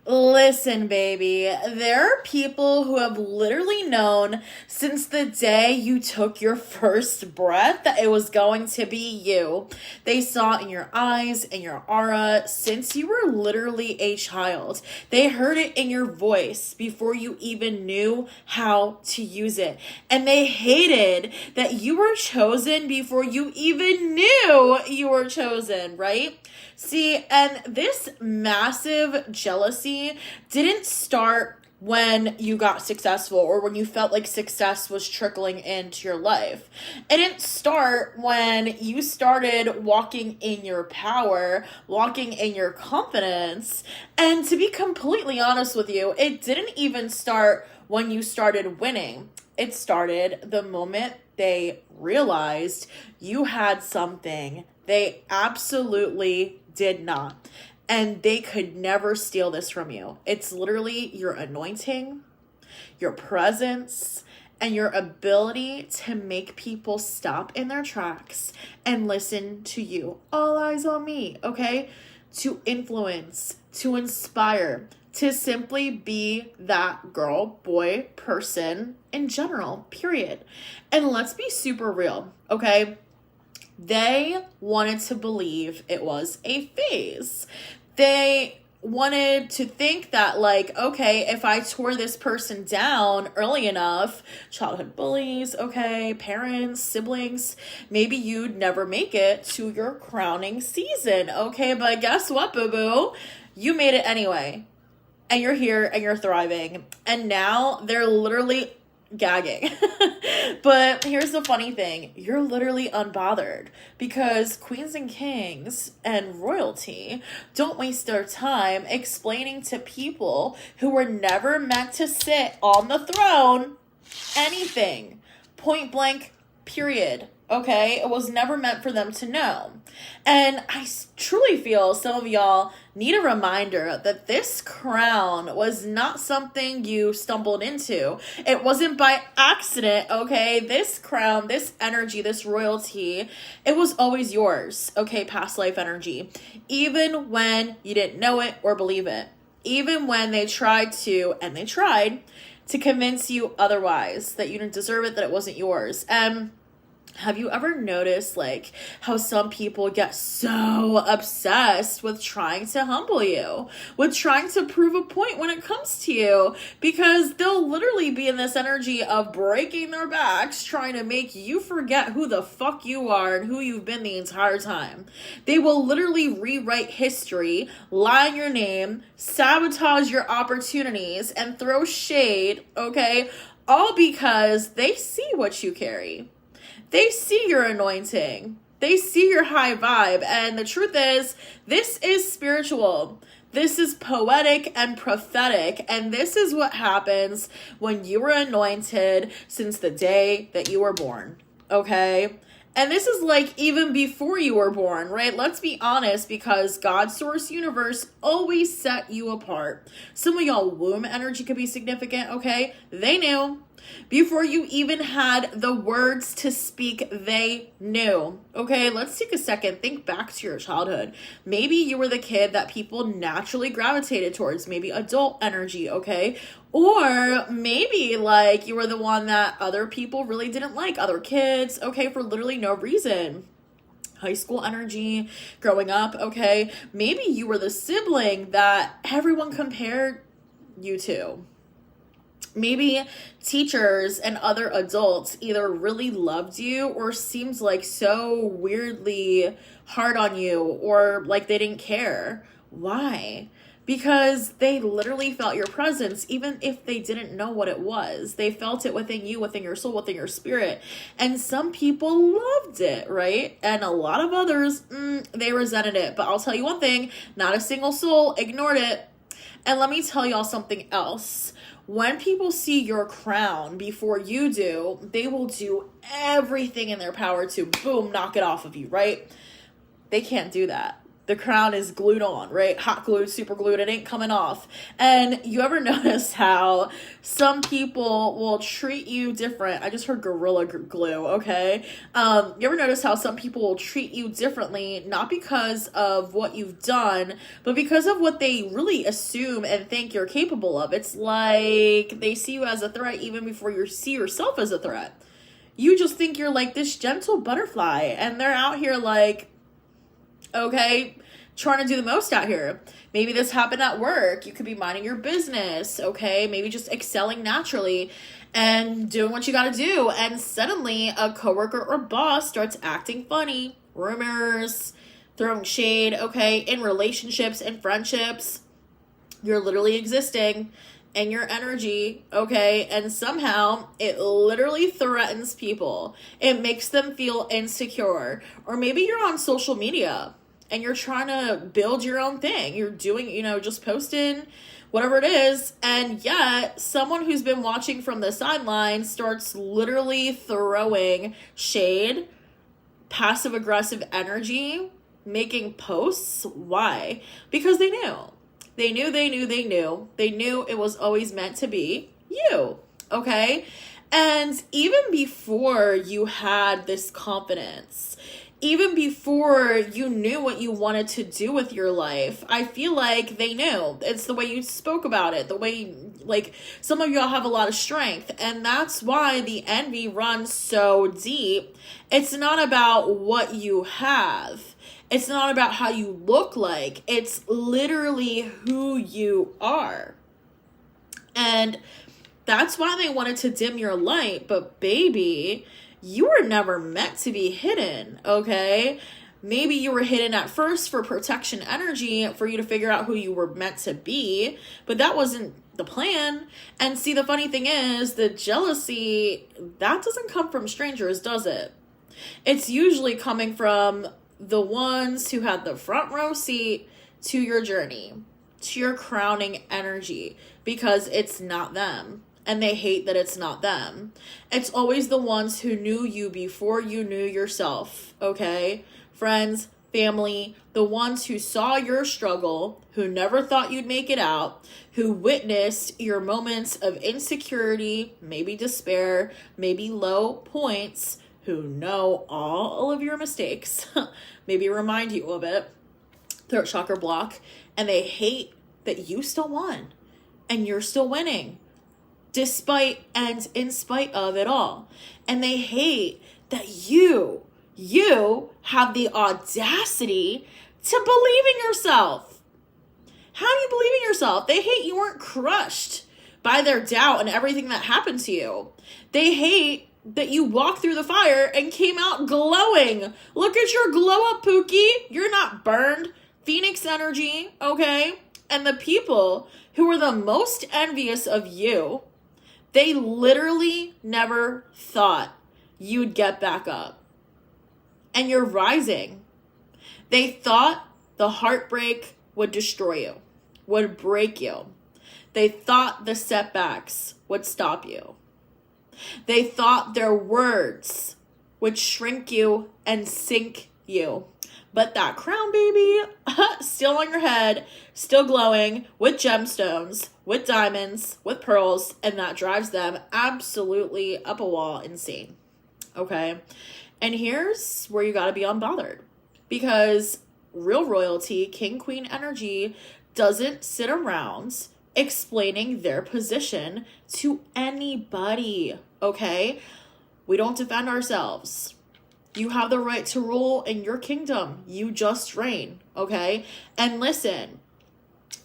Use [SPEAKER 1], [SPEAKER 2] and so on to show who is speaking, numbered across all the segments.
[SPEAKER 1] Listen, baby, there are people who have literally known since the day you took your first breath that it was going to be you. They saw it in your eyes, in your aura, since you were literally a child. They heard it in your voice before you even knew how to use it. And they hated that you were chosen before you even knew you were chosen, right? See, and this massive jealousy didn't start when you got successful or when you felt like success was trickling into your life. It didn't start when you started walking in your power, walking in your confidence. And to be completely honest with you, it didn't even start when you started winning. It started the moment they realized you had something they absolutely did not. And they could never steal this from you. It's literally your anointing, your presence, and your ability to make people stop in their tracks and listen to you. All eyes on me, okay? To influence, to inspire, to simply be that girl, boy, person in general, period. And let's be super real, okay? They wanted to believe it was a phase. They wanted to think that, like, okay, if I tore this person down early enough, childhood bullies, okay, parents, siblings, maybe you'd never make it to your crowning season, okay? But guess what, boo-boo? You made it anyway. And you're here and you're thriving. And now they're literally gagging. But here's the funny thing. You're literally unbothered because queens and kings and royalty don't waste their time explaining to people who were never meant to sit on the throne anything. Point blank, period. Okay? It was never meant for them to know. And I truly feel some of y'all need a reminder that this crown was not something you stumbled into. It wasn't by accident, okay? This crown, this energy, this royalty, it was always yours, okay? Past life energy. Even when you didn't know it or believe it. Even when they tried to convince you otherwise, that you didn't deserve it, that it wasn't yours. Have you ever noticed, like, how some people get so obsessed with trying to humble you, with trying to prove a point when it comes to you? Because they'll literally be in this energy of breaking their backs, trying to make you forget who the fuck you are and who you've been the entire time. They will literally rewrite history, lie on your name, sabotage your opportunities, and throw shade, okay? All because they see what you carry. They see your anointing. They see your high vibe. And the truth is, this is spiritual. This is poetic and prophetic. And this is what happens when you were anointed since the day that you were born. Okay? And this is like even before you were born, right? Let's be honest, because God, source, universe always set you apart. Some of y'all womb energy could be significant, okay? They knew. Before you even had the words to speak, they knew. Okay, let's take a second. Think back to your childhood. Maybe you were the kid that people naturally gravitated towards, maybe adult energy, okay? Or maybe like you were the one that other people really didn't like, other kids, okay, for literally no reason. High school energy, growing up, okay? Maybe you were the sibling that everyone compared you to. Maybe teachers and other adults either really loved you or seemed like so weirdly hard on you, or like they didn't care. Why? Because they literally felt your presence, even if they didn't know what it was. They felt it within you, within your soul, within your spirit. And some people loved it, right? And a lot of others, they resented it. But I'll tell you one thing, not a single soul ignored it. And let me tell y'all something else. When people see your crown before you do, they will do everything in their power to, boom, knock it off of you, right? They can't do that. The crown is glued on, right? Hot glued, super glued, it ain't coming off. And you ever notice how some people will treat you different? I just heard gorilla glue, okay? You ever notice how some people will treat you differently, not because of what you've done, but because of what they really assume and think you're capable of? It's like they see you as a threat even before you see yourself as a threat. You just think you're like this gentle butterfly, and they're out here like, okay, trying to do the most out here. Maybe this happened at work. You could be minding your business, okay? Maybe just excelling naturally and doing what you gotta do. And suddenly a coworker or boss starts acting funny. Rumors, throwing shade, okay? In relationships and friendships, you're literally existing in your energy, okay? And somehow it literally threatens people. It makes them feel insecure. Or maybe you're on social media and you're trying to build your own thing. You're doing, just posting whatever it is. And yet someone who's been watching from the sidelines starts literally throwing shade, passive aggressive energy, making posts. Why? Because they knew. They knew it was always meant to be you, okay? And even before you had this confidence, even before you knew what you wanted to do with your life, I feel like they knew. It's the way you spoke about it, the way, like, some of y'all have a lot of strength, and that's why the envy runs so deep. It's not about what you have. It's not about how you look like. It's literally who you are. And that's why they wanted to dim your light. But baby, you were never meant to be hidden, okay? Maybe you were hidden at first for protection energy, for you to figure out who you were meant to be. But that wasn't the plan. And see, the funny thing is, the jealousy, that doesn't come from strangers, does it? It's usually coming from the ones who had the front row seat to your journey, to your crowning energy, because it's not them. And they hate that it's not them. It's always the ones who knew you before you knew yourself, okay? Friends, family, the ones who saw your struggle, who never thought you'd make it out, who witnessed your moments of insecurity, maybe despair, maybe low points, who know all of your mistakes, maybe remind you of it, throat chakra block, and they hate that you still won and you're still winning despite and in spite of it all. And they hate that you have the audacity to believe in yourself. How do you believe in yourself? They hate you weren't crushed by their doubt and everything that happened to you. They hate that you walked through the fire and came out glowing. Look at your glow up, Pookie. You're not burned. Phoenix energy, okay? And the people who were the most envious of you, they literally never thought you'd get back up. And you're rising. They thought the heartbreak would destroy you, would break you. They thought the setbacks would stop you. They thought their words would shrink you and sink you. But that crown, baby, still on your head, still glowing with gemstones, with diamonds, with pearls, and that drives them absolutely up a wall insane. Okay? And here's where you gotta be unbothered. Because real royalty, king, queen energy, doesn't sit around explaining their position to anybody, okay? We don't defend ourselves. You have the right to rule in your kingdom. You just reign, okay? And listen,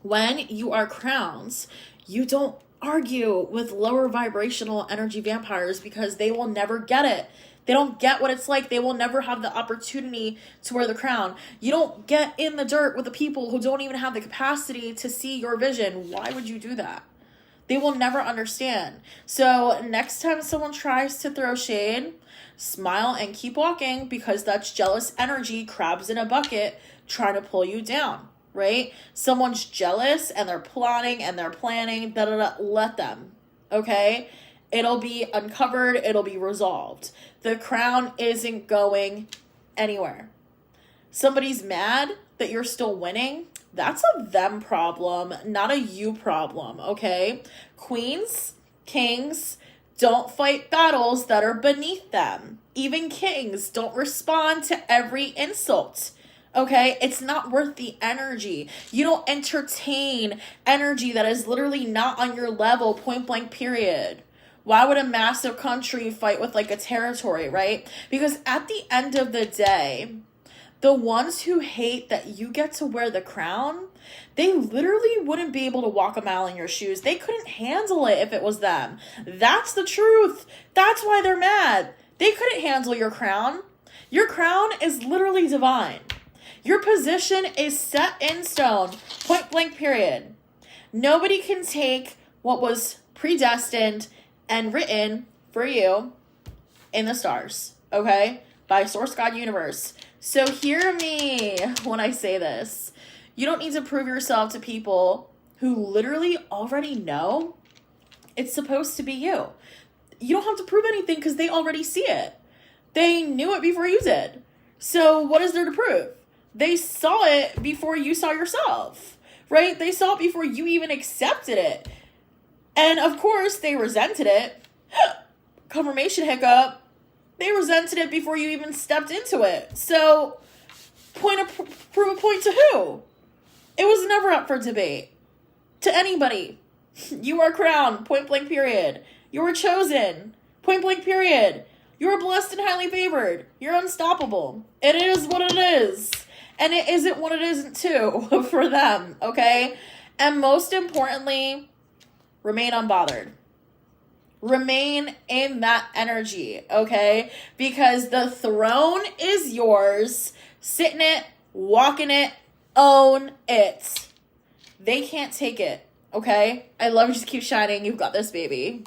[SPEAKER 1] when you are crowns, you don't argue with lower vibrational energy vampires because they will never get it. They don't get what it's like. They will never have the opportunity to wear the crown. You don't get in the dirt with the people who don't even have the capacity to see your vision. Why would you do that? They will never understand. So next time someone tries to throw shade, smile and keep walking, because that's jealous energy, crabs in a bucket, trying to pull you down, right? Someone's jealous and they're plotting and they're planning, let them, okay? It'll be uncovered. It'll be resolved. The crown isn't going anywhere. Somebody's mad that you're still winning, that's a them problem, not a you problem, okay? Queens, kings, don't fight battles that are beneath them. Even kings don't respond to every insult. Okay, it's not worth the energy. You don't entertain energy that is literally not on your level, point blank, period. Why would a massive country fight with like a territory, right? Because at the end of the day, the ones who hate that you get to wear the crown, they literally wouldn't be able to walk a mile in your shoes. They couldn't handle it if it was them. That's the truth. That's why they're mad. They couldn't handle your crown. Your crown is literally divine. Your position is set in stone, point blank, period. Nobody can take what was predestined and written for you in the stars, okay? By Source God Universe. So hear me when I say this. You don't need to prove yourself to people who literally already know it's supposed to be you. You don't have to prove anything because they already see it. They knew it before you did. So what is there to prove? They saw it before you saw yourself, right? They saw it before you even accepted it. And of course, they resented it. Confirmation hiccup. They resented it before you even stepped into it. So, prove a point to who? It was never up for debate. To anybody. You are crowned, point blank, period. You were chosen, point blank, period. You are blessed and highly favored. You're unstoppable. It is what it is. And it isn't what it isn't too for them, okay? And most importantly, remain unbothered. Remain in that energy, okay? Because the throne is yours. Sit in it, walk in it, own it. They can't take it, okay? I love you. Just keep shining. You've got this, baby.